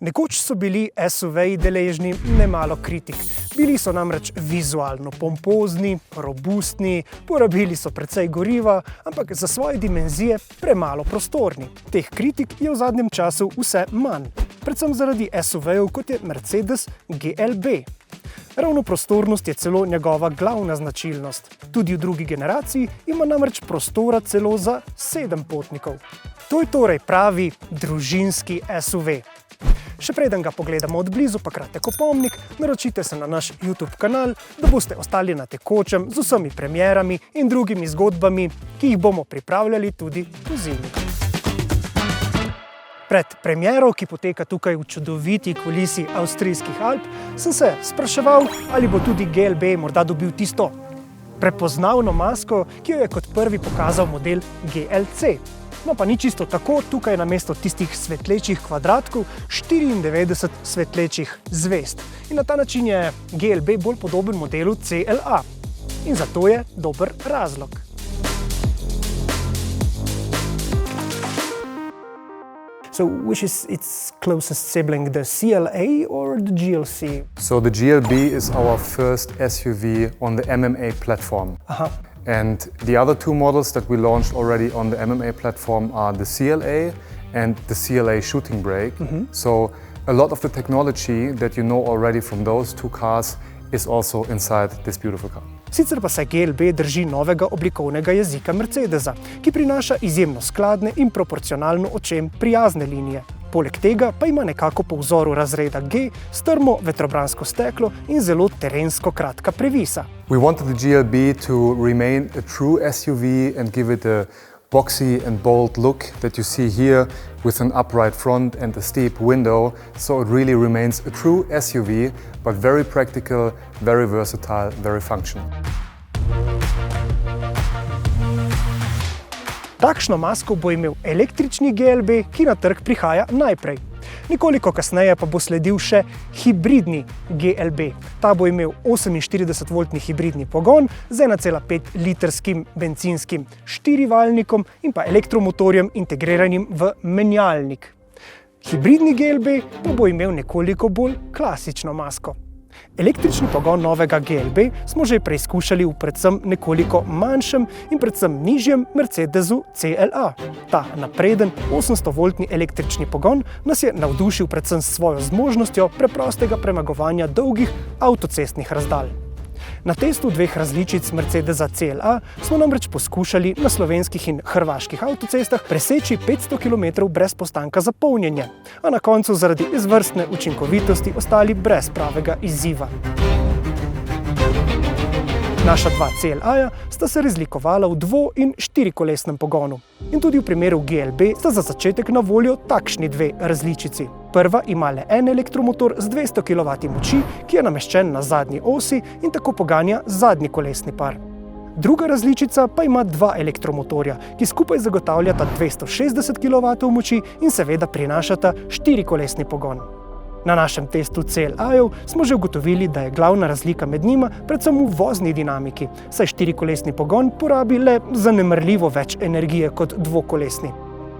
Nekoč so bili SUV-ji deležni nemalo kritik. Bili so namreč vizualno pompozni, robustni, porabili so precej goriva, ampak za svoje dimenzije premalo prostorni. Teh kritik je v zadnjem času vse manj, predvsem zaradi SUV-jev, kot je Mercedes GLB. Ravno prostornost je celo njegova glavna značilnost. Tudi v drugi generaciji ima namreč prostora celo za 7 potnikov. To je torej pravi družinski SUV. Še preden ga pogledamo od blizu, pa kratek opomnik, naročite se na naš YouTube kanal, da boste ostali na tekočem z vsemi premierami in drugimi zgodbami, ki jih bomo pripravljali tudi pozimi. Pred premiero, ki poteka tukaj v čudoviti kulisi avstrijskih Alp, sem se spraševal, ali bo tudi GLB morda dobil tisto prepoznavno masko, ki jo je kot prvi pokazal model GLC. No pa ni čisto tako, tukaj namesto tistih svetlečih kvadratkov 94 svetlečih zvezd. In na ta način je GLB bolj podoben modelu CLA. In zato je dober razlog. So, which is its closest sibling, the CLA or the GLC? So the GLB is our first SUV on the MMA platform. And the other two models that we launched already on the MMA platform are the CLA and the CLA shooting brake. So a lot of the technology that you know already from those two cars is also inside this beautiful car. Sicer pa se GLB drži novega oblikovnega jezika Mercedesa, ki prinaša izjemno skladne in proporcionalno očem prijazne linije. Poleg tega pa ima nekako po vzoru razreda G strmo vetrobransko steklo in zelo terensko kratka previsa. We wanted the GLB to remain a true SUV and give it a boxy and bold look that you see here with an upright front and a steep window, so it really remains a true SUV, but very practical, very versatile, very functional. Takšno masko bo imel električni GLB, ki na trg prihaja najprej. Nekoliko kasneje pa bo sledil še hibridni GLB. Ta bo imel 48-voltni hibridni pogon z 1,5-litrskim bencinskim štirivaljnikom in pa elektromotorjem integriranim v menjalnik. Hibridni GLB pa bo imel nekoliko bolj klasično masko. Električni pogon novega GLB smo že preizkušali v predvsem nekoliko manjšem in predvsem nižjem Mercedesu CLA. Ta napreden 800-voltni električni pogon nas je navdušil predvsem s svojo zmožnostjo preprostega premagovanja dolgih avtocestnih razdalj. Na testu dveh različic Mercedesa CLA smo namreč poskušali na slovenskih in hrvaških avtocestah preseči 500 km brez postanka za polnjenje, a na koncu zaradi izvrstne učinkovitosti ostali brez pravega izziva. Naša dva CLA-ja sta se razlikovala v dvo- in štirikolesnem pogonu. In tudi v primeru GLB sta za začetek na voljo takšni dve različici. Prva ima le en elektromotor z 200 kW moči, ki je nameščen na zadnji osi in tako poganja zadnji kolesni par. Druga različica pa ima dva elektromotorja, ki skupaj zagotavljata 260 kW moči in seveda prinašata štirikolesni pogon. Na našem testu CLA-jev smo že ugotovili, da je glavna razlika med njima predvsem v vozni dinamiki, saj štirikolesni pogon porabi le zanemarljivo več energije kot dvokolesni.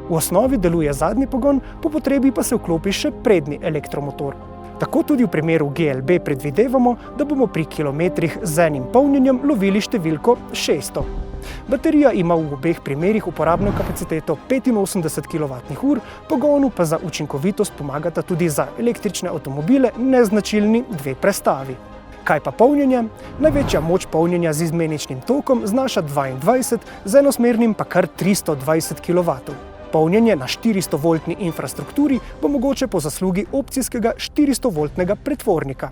V osnovi deluje zadnji pogon, po potrebi pa se vklopi še prednji elektromotor. Tako tudi v primeru GLB predvidevamo, da bomo pri kilometrih z enim polnjenjem lovili številko 600. Baterija ima v obeh primerih uporabno kapaciteto 85 kWh, pogonu pa za učinkovitost pomagata tudi za električne avtomobile neznačilni dve prestavi. Kaj pa polnjenje? Največja moč polnjenja z izmeničnim tokom znaša 22, z enosmernim pa kar 320 kW. Polnjenje na 400-voltni infrastrukturi bo mogoče po zaslugi opcijskega 400-voltnega pretvornika.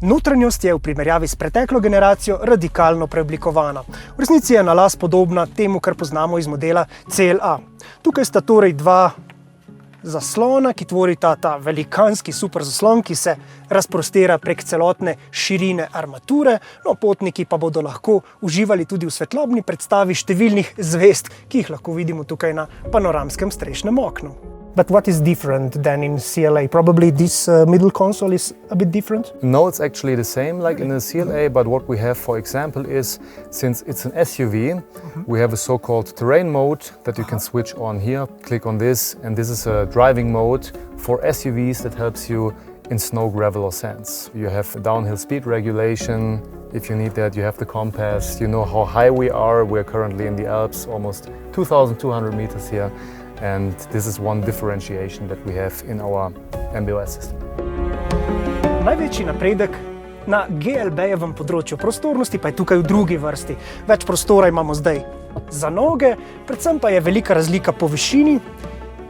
Notranjost je v primerjavi s preteklo generacijo radikalno preoblikovana. V resnici je na las podobna temu, kar poznamo iz modela CLA. Tukaj sta torej dva zaslona, ki tvorita ta velikanski super zaslon, ki se razprostira prek celotne širine armature, no potniki pa bodo lahko uživali tudi v svetlobni predstavi številnih zvezd, ki jih lahko vidimo tukaj na panoramskem strešnem oknu. But what is different than in CLA? Probably this middle console is a bit different? No, it's actually the same like in the CLA, but what we have, for example, is since it's an SUV, we have a so-called terrain mode that you can switch on here. Click on this, and this is a driving mode for SUVs that helps you in snow, gravel or sands. You have downhill speed regulation. If you need that, you have the compass. You know how high we are. We're currently in the Alps, almost 2,200 meters here. And this is one differentiation that we have in our MB.OS system. Največji napredek na GLB-jevem področju prostornosti pa je tukaj v drugi vrsti. Več prostora imamo zdaj za noge, predvsem pa je velika razlika po višini,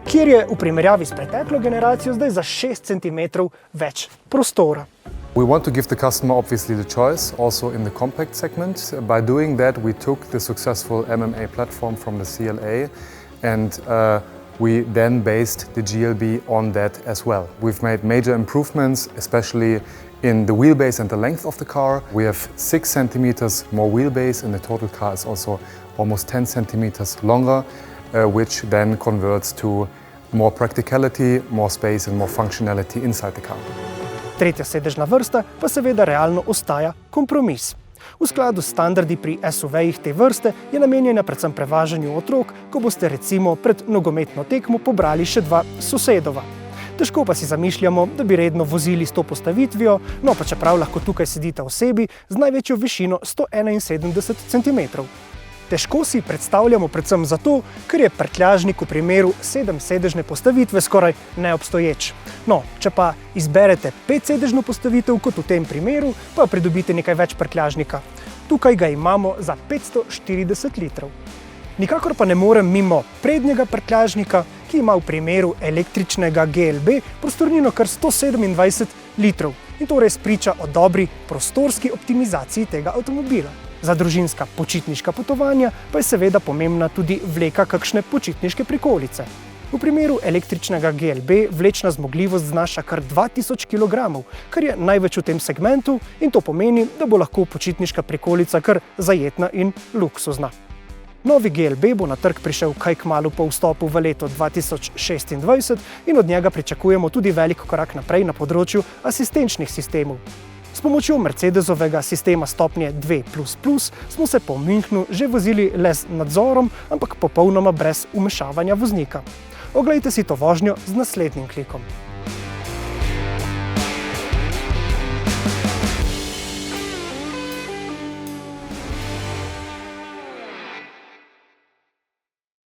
kjer je v primerjavi s preteklo generacijo zdaj za 6 cm več prostora. We want to give the customer obviously the choice also in the compact segment. By doing that, we took the successful MMA platform from the CLA and we then based the GLB on that as well. We've made major improvements, especially in the wheelbase and the length of the car. We have 6 centimeters more wheelbase, and the total car is also almost 10 centimeters longer, which then converts to more practicality, more space and more functionality inside the car. Tretja sedežna vrsta pa seveda realno ostaja kompromis. V skladu s standardi pri SUV-jih te vrste je namenjena predvsem prevažanju otrok, ko boste recimo pred nogometno tekmo pobrali še 2 sosedova. Težko pa si zamišljamo, da bi redno vozili s to postavitvijo, no pa čeprav lahko tukaj sedita osebi z največjo višino 171 cm. Težko si predstavljamo predvsem zato, ker je prtljažnik v primeru 7-sedežne postavitve skoraj neobstoječ. No, če pa izberete 5-sedežno postavitev, kot v tem primeru, pa pridobite nekaj več prtljažnika. Tukaj ga imamo za 540 litrov. Nikakor pa ne morem mimo prednjega prtljažnika, ki ima v primeru električnega GLB prostornino kar 127 litrov. In to res priča o dobri prostorski optimizaciji tega avtomobila. Za družinska počitniška potovanja pa je seveda pomembna tudi vleka kakšne počitniške prikolice. V primeru električnega GLB vlečna zmogljivost znaša kar 2000 kg, kar je največ v tem segmentu, in to pomeni, da bo lahko počitniška prikolica kar zajetna in luksuzna. Novi GLB bo na trg prišel kaj kmalu po vstopu v leto 2026 in od njega pričakujemo tudi velik korak naprej na področju asistenčnih sistemov. S pomočjo Mercedesovega sistema stopnje 2++, smo se po Münchnu že vozili le z nadzorom, ampak popolnoma brez vmešavanja voznika. Oglejte si to vožnjo z naslednjim klikom.